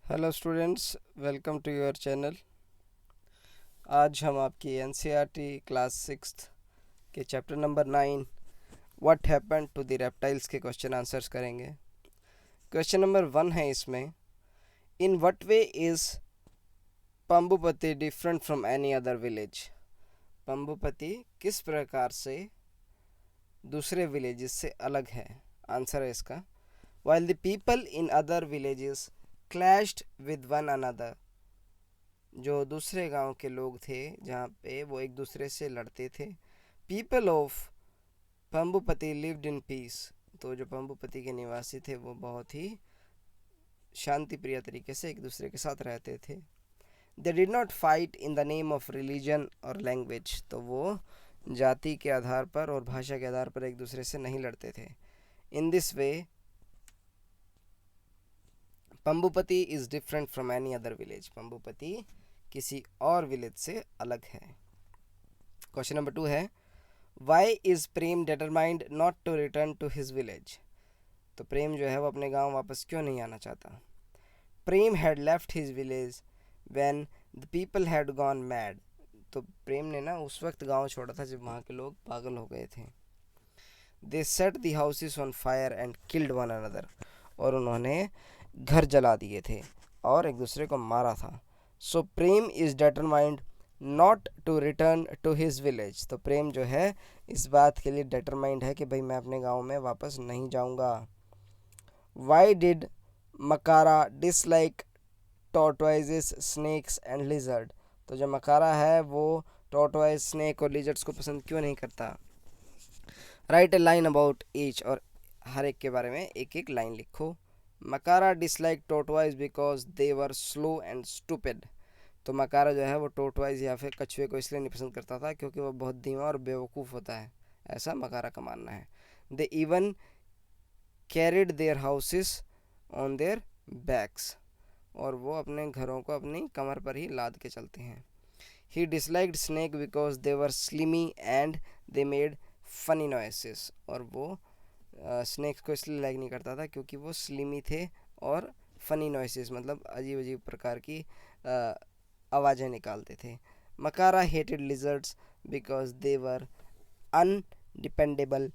Hello students, welcome to your channel. आज हम आपकी एनसीईआरटी क्लास 6 के chapter number 9 what happened to the reptiles के क्वेश्चन आंसर्स करेंगे। क्वेश्चन नंबर 1 है इसमें, in what way is Pambupati different from any other village. Pambupati किस प्रकार से दूसरे विलेजेस से अलग है। आंसर है इसका, while the people in other villages clashed with one another. जो दूसरे गांव के लोग थे जहाँ पे वो एक दूसरे से लड़ते थे। People of Pambupati lived in peace. तो जो पंबुपति के निवासी थे वो बहुत ही शांति प्रिय तरीके से एक दूसरे के साथ रहते थे। They did not fight in the name of religion और लैंग्वेज। तो वो जाति के आधार पर और भाषा के आधार पर एक दूसरे से नहीं लड़ते थे। In this way Pambupati is different from any other village. Pambupati किसी और विलेज से अलग है। क्वेश्चन नंबर 2 है, why is Prem determined not to return to his village. तो प्रेम जो है वो अपने गांव वापस क्यों नहीं आना चाहता। Prem had left his village when the people had gone mad. तो प्रेम ने ना उस वक्त गांव छोड़ा था जब वहाँ के लोग पागल हो गए थे। They set the houses on fire and killed one another. और उन्होंने घर जला दिए थे और एक दूसरे को मारा था। So Prem is determined not to return to his village. तो प्रेम जो है इस बात के लिए डिटरमाइंड है कि भाई मैं अपने गांव में वापस नहीं जाऊंगा। Why did Makara dislike tortoises snakes and lizard. तो जो मकारा है वो टॉर्टोइज, स्नेक और लिजर्ड्स को पसंद क्यों नहीं करता। Right A line about each. और हर एक के बारे में एक एक लाइन लिखो। Makara dislike tortoise because they were slow and stupid. तो मकारा जो है वो टॉर्टोइज या फिर कछुए को इसलिए नहीं पसंद करता था क्योंकि वो बहुत धीमा और बेवकूफ़ होता है, ऐसा मकारा का मानना है। They even carried their houses on their backs. और वो अपने घरों को अपनी कमर पर ही लाद के चलते हैं। He disliked snake because they were slimy and they made funny noises. और वो स्नेक्स को इसलिए लाइक नहीं करता था क्योंकि वो स्लिमी थे और फनी नॉइसेस मतलब अजीब अजीब प्रकार की आवाज़ें निकालते थे। Makara hated lizards because they were undependable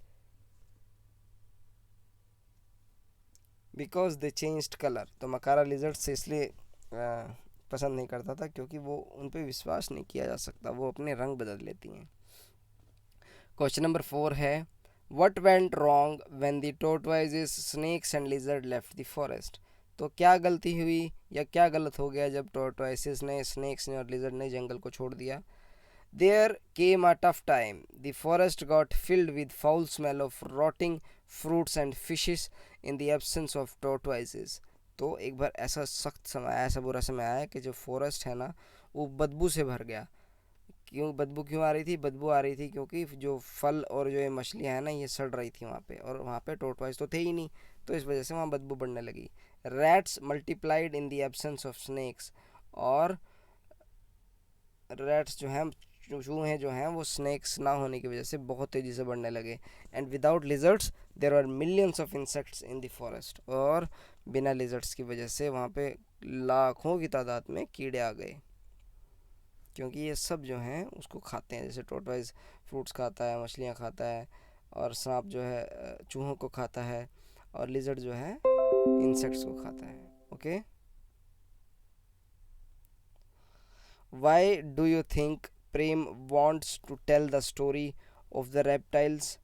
because they changed colour. तो मकारा लिजर्ड से इसलिए पसंद नहीं करता था क्योंकि वो उन पर विश्वास नहीं किया जा सकता, वो अपने रंग बदल लेती हैं। क्वेश्चन नंबर 4 है, what went wrong when the tortoises, snakes and lizard left the forest. तो क्या गलती हुई या क्या गलत हो गया जब टॉर्टोइसेस ने, स्नेक्स ने और लिजर्ड ने जंगल को छोड़ दिया। There came a tough time, the forest got filled with foul smell of rotting fruits and fishes in the absence of tortoises. तो एक बार ऐसा सख्त समय आया, ऐसा बुरा समय आया कि जो फॉरेस्ट है ना वो बदबू से भर गया। क्यों बदबू क्यों आ रही थी? बदबू आ रही थी क्योंकि जो फल और जो ये मछलियाँ हैं ना ये सड़ रही थी वहाँ पे, और वहाँ पे टॉर्टोइज तो थे ही नहीं, तो इस वजह से वहाँ बदबू बढ़ने लगी। Rats multiplied in the absence of snakes. और रैट्स जो हैं, चूहे जो हैं वो स्नेक्स ना होने की वजह से बहुत तेज़ी से बढ़ने लगे। And without lizards there are millions of insects in the forest. और बिना लिजर्ड्स की वजह से वहाँ पे लाखों की तादाद में कीड़े आ गए, क्योंकि ये सब जो हैं उसको खाते हैं। जैसे टॉर्टोइज फ्रूट्स खाता है, मछलियाँ खाता है, और सांप जो है चूहों को खाता है, और लिजर्ड जो है इंसेक्ट्स को खाता है। Okay, why do you think Prem wants to tell the story of the reptiles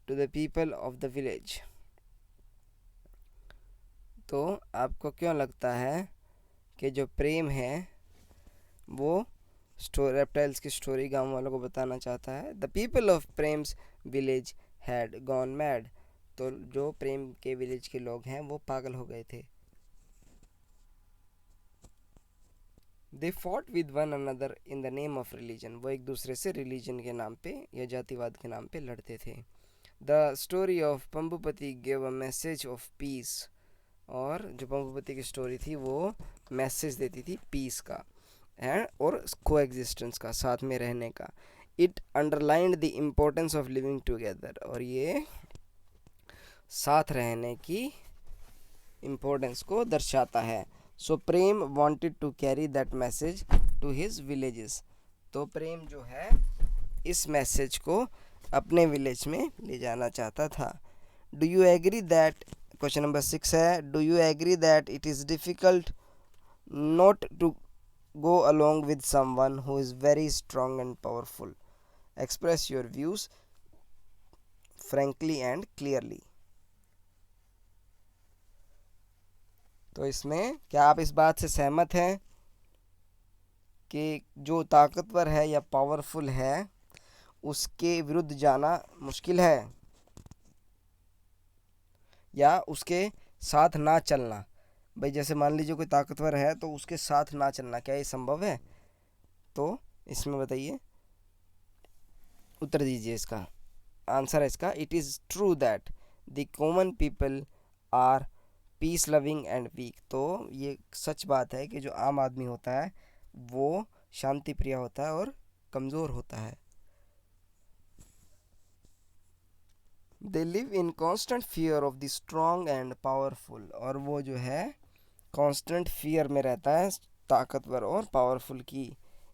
to the people of the village. तो आपको क्यों लगता है कि जो प्रेम है वो रेप्टाइल्स की स्टोरी गांव वालों को बताना चाहता है। The people of Prem's village had gone mad. तो जो प्रेम के विलेज के लोग हैं वो पागल हो गए थे। They fought with one another in the name of religion. वो एक दूसरे से रिलीजन के नाम पे या जातिवाद के नाम पे लड़ते थे। The story of Pambupati gave a message of peace. और जो पंबुपति की स्टोरी थी वो मैसेज देती थी पीस का है और को एग्जिस्टेंस का, साथ में रहने का। It underlined the importance of living together. और ये साथ रहने की इम्पोर्टेंस को दर्शाता है। So Prem wanted to carry that message to his villages. तो प्रेम जो है इस मैसेज को अपने विलेज में ले जाना चाहता था। Do you agree that, question number 6 है, do you agree that it is difficult not to go along with someone who is very strong and powerful? Express your views frankly and clearly. तो इसमें क्या आप इस बात से सहमत हैं कि जो ताकतवर है या पावरफुल है उसके विरुद्ध जाना मुश्किल है या उसके साथ ना चलना? भाई जैसे मान लीजिए कोई ताकतवर है तो उसके साथ ना चलना, क्या ये संभव है? तो इसमें बताइए, उत्तर दीजिए। इसका आंसर है इसका, it is true that the common people are peace loving and weak. तो ये सच बात है कि जो आम आदमी होता है वो शांति प्रिय होता है और कमज़ोर होता है। They live in constant fear of the strong and powerful. और वो जो है कॉन्स्टेंट फियर में रहता है ताकतवर और पावरफुल की।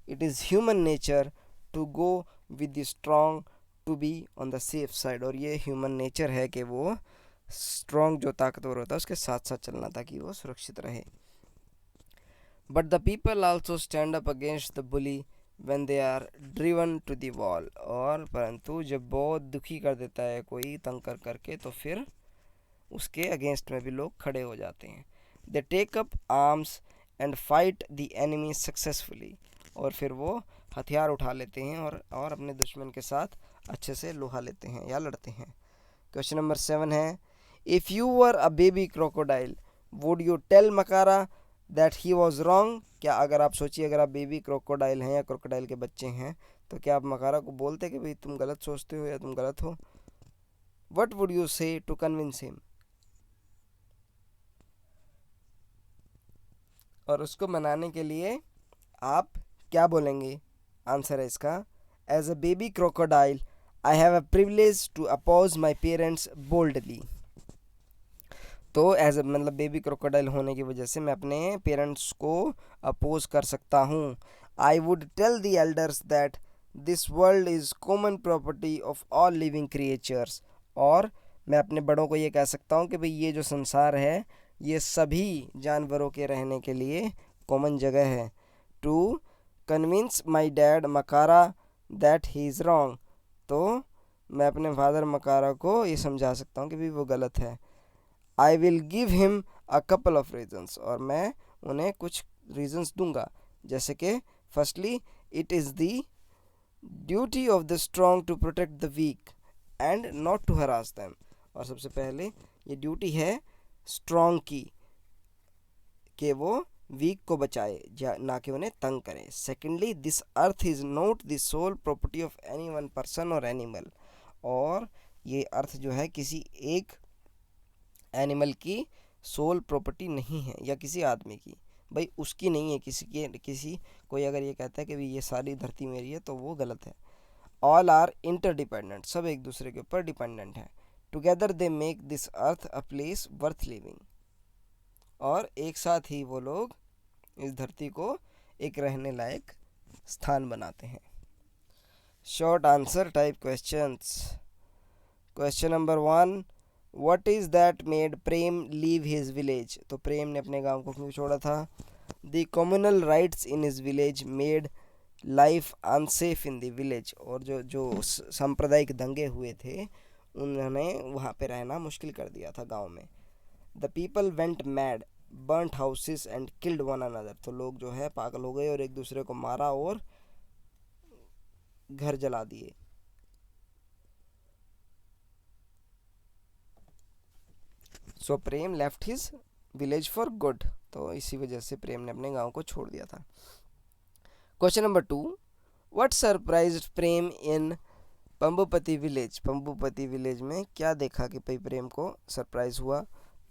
It is human nature to go with the strong to be on the safe side. और ये ह्यूमन नेचर है कि वो स्ट्रॉन्ग जो ताकतवर होता है उसके साथ साथ चलना ताकि वो सुरक्षित रहे। But the people also stand up against the bully when they are driven to the wall. और परंतु जब बहुत दुखी कर देता है कोई तंग कर करके तो फिर उसके अगेंस्ट में भी लोग खड़े हो जाते हैं। They take up arms and fight the enemy successfully. और फिर वो हथियार उठा लेते हैं और अपने दुश्मन के साथ अच्छे से लोहा लेते हैं या लड़ते हैं। क्वेश्चन नंबर 7 है, if you were a baby crocodile would you tell Makara that he was wrong. क्या अगर आप सोचिए, अगर आप बेबी क्रोकोडाइल हैं या क्रोकोडाइल के बच्चे हैं तो क्या आप मकारा को बोलते कि भाई तुम गलत सोचते हो या तुम गलत हो? वट वुड यू से टू कन्विंस हिम? और उसको मनाने के लिए आप क्या बोलेंगे? आंसर है इसका, as a baby crocodile I have a privilege to oppose my parents boldly. तो एज मतलब बेबी क्रोकोडाइल होने की वजह से मैं अपने पेरेंट्स को अपोज कर सकता हूँ। I would tell the elders that this world is common property of all living creatures. और मैं अपने बड़ों को ये कह सकता हूँ कि भाई ये जो संसार है ये सभी जानवरों के रहने के लिए कॉमन जगह है। To convince my dad Makara that he is wrong. तो मैं अपने फादर मकारा को ये समझा सकता हूँ कि भाई वो गलत है। I will give him a couple of reasons. और मैं उन्हें कुछ रीजन्स दूंगा, जैसे कि firstly it is the duty of the strong to protect the weak and not to harass them. और सबसे पहले ये ड्यूटी है स्ट्रॉन्ग की कि वो वीक को बचाए ना कि उन्हें तंग करे। Secondly this earth is not the sole property of any one person or animal. और ये अर्थ जो है किसी एक एनिमल की सोल प्रॉपर्टी नहीं है या किसी आदमी की, भाई उसकी नहीं है, किसी कोई अगर ये कहता है कि भाई ये सारी धरती मेरी है तो वो गलत है। ऑल आर इंटरडिपेंडेंट, सब एक दूसरे के ऊपर डिपेंडेंट है। Together they make this earth a place worth living. और एक साथ ही वो लोग इस धरती को एक रहने लायक स्थान बनाते हैं। Short answer type questions. Question number 1, what is that made Prem leave his village. तो प्रेम ने अपने गांव को क्यों छोड़ा था? The communal riots in his village made life unsafe in the village. और जो सांप्रदायिक दंगे हुए थे उन्होंने वहाँ पे रहना मुश्किल कर दिया था गांव में। The people went mad burnt houses and killed one another. तो लोग जो है पागल हो गए और एक दूसरे को मारा और घर जला दिए। So Prem left his village for good. तो इसी वजह से प्रेम ने अपने गांव को छोड़ दिया था। Question number 2, what surprised Prem in Pambupati village. Pambupati village में क्या देखा कि भाई प्रेम को सरप्राइज हुआ?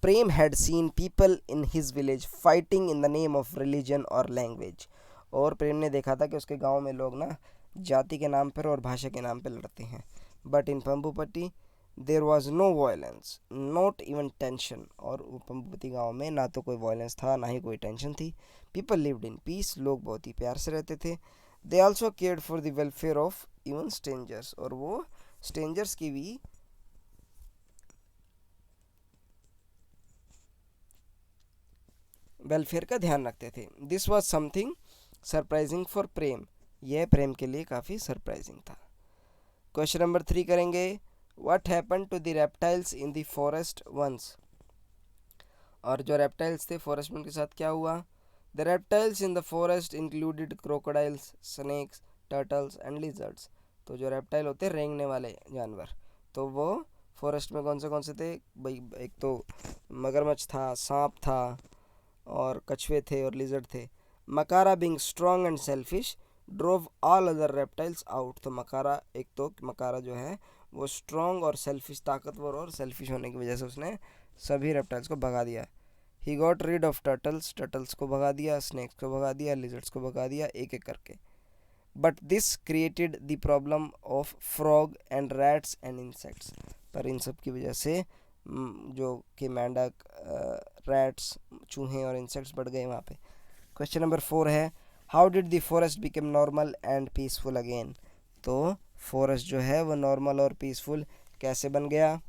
Prem had seen people in his village fighting in the name of religion और लैंग्वेज। और प्रेम ने देखा था कि उसके गांव में लोग ना जाति के नाम पर और भाषा के नाम पर लड़ते हैं। But in Pambupati there was no violence not even tension, और पंबुपति गांव में ना तो कोई वायलेंस था ना ही कोई टेंशन थी. पीपल लिव्ड इन पीस, लोग बहुत ही प्यार से रहते थे. They also cared for the welfare of even strangers, और वो स्ट्रेंजर्स की भी वेलफेयर का ध्यान रखते थे. This was something surprising for Prem, यह प्रेम के लिए काफ़ी सरप्राइजिंग था. क्वेश्चन नंबर 3 करेंगे. What happen to the reptiles in the forest once, और जो रेप्टाइल्स थे फॉरेस्ट में उनके साथ क्या हुआ. The reptiles in the forest included crocodiles, snakes, turtles and lizards. तो जो रेप्टाइल होते हैं रेंगने वाले जानवर, तो वो फॉरेस्ट में कौन से थे भाई. एक तो मगरमच्छ था, सांप था, और कछुए थे और लिजर्ड थे. Makara being strong and selfish drove all other reptiles out. तो मकारा जो है वो स्ट्रॉन्ग और सेल्फिश, ताकतवर और सेल्फिश होने की वजह से उसने सभी रेप्टाइल्स को भगा दिया. He got read of turtles को भगा दिया, स्नेक्स को भगा दिया, लिजर्ड्स को भगा दिया, एक एक करके. But this created the problem of frog and rats and insects. पर इन सब की वजह से जो कि मेंढक, रैट्स, चूहे और इंसेक्ट्स बढ़ गए वहाँ पे. क्वेश्चन नंबर 4 है. How did the forest become normal and peaceful again. तो फॉरेस्ट जो है वो नॉर्मल और पीसफुल कैसे बन गया.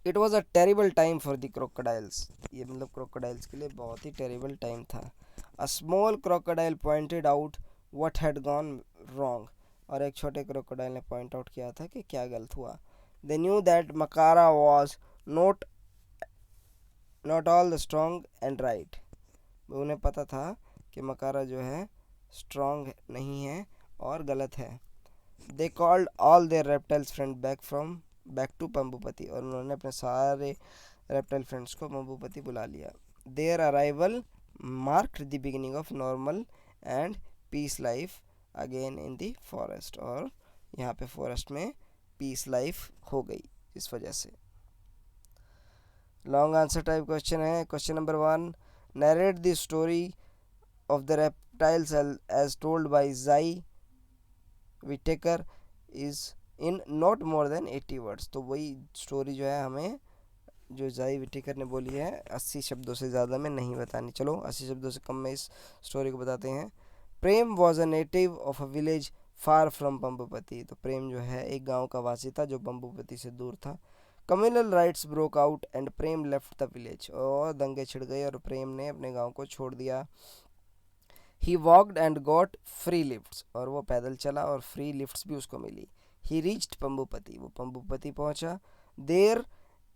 It was a terrible time for the crocodiles. ये मतलब क्रोकोडाइल्स के लिए बहुत ही टेरिबल टाइम था. A small crocodile pointed out what had gone wrong. और एक छोटे क्रोकोडाइल ने पॉइंट आउट किया था कि क्या गलत हुआ. They knew that Makara was not all the strong and right. उन्हें पता था कि मकारा जो है स्ट्रॉन्ग नहीं है और गलत है. They called all their reptiles friend back to Pambupati. और उन्होंने अपने सारे रेप्टाइल फ्रेंड्स को पंबुपति बुला लिया. Their arrival marked the beginning of normal and peace life again in the forest. और यहाँ पे फॉरेस्ट में पीस लाइफ हो गई इस वजह से. लॉन्ग आंसर टाइप क्वेश्चन है. Question number 1. Narrate the story of the reptiles as told by Zai Whitaker is in not more than 80 words. तो वही स्टोरी जो है हमें जो ज़ाई विटेकर ने बोली है 80 शब्दों से ज़्यादा में नहीं बतानी. चलो 80 शब्दों से कम में इस स्टोरी को बताते हैं. Prem was a native of a village far from Pambupati. तो प्रेम जो है एक गांव का वासी था जो पंबुपति से दूर था. Communal riots broke out and Prem left the village. और दंगे छिड़ गए और प्रेम ने अपने गांव को छोड़ दिया. He walked and got free lifts. और वो पैदल चला और फ्री लिफ्ट्स भी उसको मिली. ही रीच्ड पंबुपति. वो पंबुपति पहुंचा. There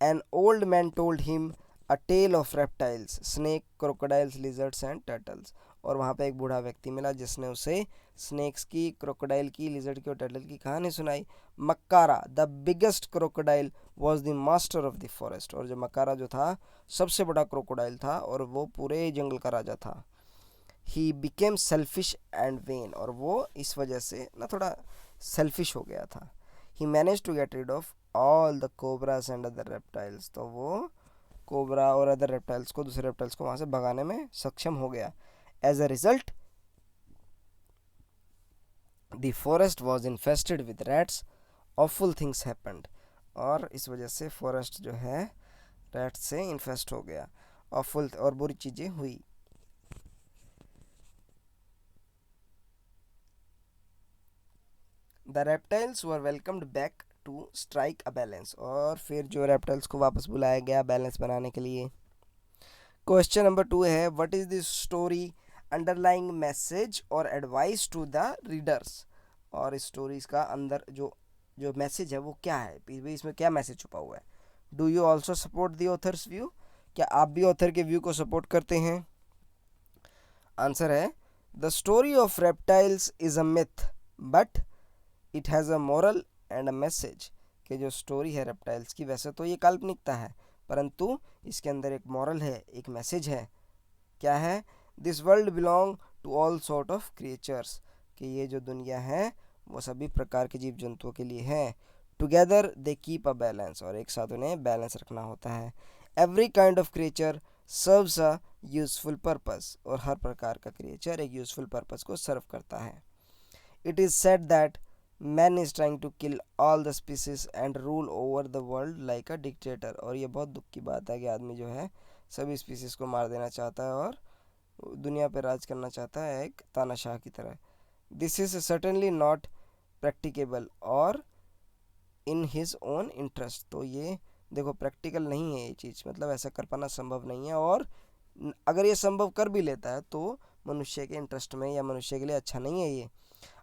an old man told him a tale of reptiles, snake, crocodiles, lizards and turtles. और वहाँ पे एक बूढ़ा व्यक्ति मिला जिसने उसे स्नेक्स की, क्रोकोडाइल की, लिजर्ड की और टर्टल की कहानी सुनाई. Makkara the biggest crocodile was the master of the forest. और जो मक्कारा जो था सबसे बड़ा क्रोकोडाइल था और वो पूरे जंगल का राजा था. He became selfish and when. और वो इस वजह से ना थोड़ा सेल्फिश हो गया था. He manage to get rid of all the cobras and other reptiles. तो वो कोबरा और अदर रेप्टाइल्स को, दूसरे रेप्टाइल्स को वहाँ से भगाने में सक्षम हो गया. As a result the forest was infested with rats. Awful things happened. और इस वजह से फॉरेस्ट जो है रैट्स से इन्फेस्ट हो गया. ऑफुल और बुरी चीज़ें हुई. The reptiles were welcomed back to strike a balance. और फिर जो रेप्टाइल्स को वापस बुलाया गया बैलेंस बनाने के लिए. क्वेश्चन नंबर 2 है. What is the story underlying message और एडवाइस टू द रीडर्स. और इस स्टोरीज का अंदर जो जो मैसेज है वो क्या है, इसमें क्या मैसेज छुपा हुआ है. Do you also support the author's view. क्या आप भी ऑथर के व्यू को सपोर्ट करते हैं. आंसर है the story of reptiles is a myth but it has a moral and a message. कि जो स्टोरी है रेप्टाइल्स की वैसे तो ये काल्पनिकता है परंतु इसके अंदर एक मॉरल है, एक मैसेज है. क्या है. This world belong to all sort of creatures. कि ये जो दुनिया है वो सभी प्रकार के जीव जंतुओं के लिए है. Together they keep a balance. और एक साथ उन्हें बैलेंस रखना होता है. Every kind of creature serves a useful purpose. और हर प्रकार का क्रिएचर एक यूजफुल पर्पस को सर्व करता है. It is said that man is trying to kill all the species and rule over the world like a dictator. और ये बहुत दुख की बात है कि आदमी जो है सभी स्पीसीज को मार देना चाहता है और दुनिया पर राज करना चाहता है एक तानाशाह की तरह। This is certainly not practicable और इन हिज ओन इंटरेस्ट। तो ये देखो प्रैक्टिकल नहीं है ये चीज़, मतलब ऐसा कर पाना संभव नहीं है, और अगर ये संभव कर भी लेता है तो मनुष्य के इंटरेस्ट में या मनुष्य के लिए अच्छा नहीं है ये।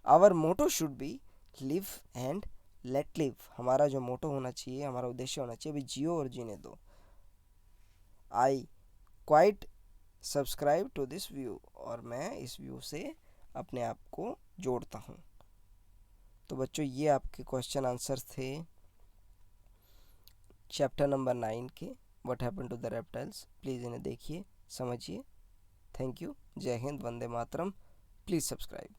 Our motto should be live and let live. हमारा जो मोटो होना चाहिए, हमारा उद्देश्य होना चाहिए, अभी जियो और जीने दो। I quite subscribe to this view. और मैं इस व्यू से अपने आप को जोड़ता हूँ। तो बच्चों ये आपके क्वेश्चन आंसर्स थे चैप्टर नंबर 9 के, what happen to the reptiles. Please इन्हें देखिए, समझिए। Thank you. जय हिंद, वंदे मातरम। Please subscribe.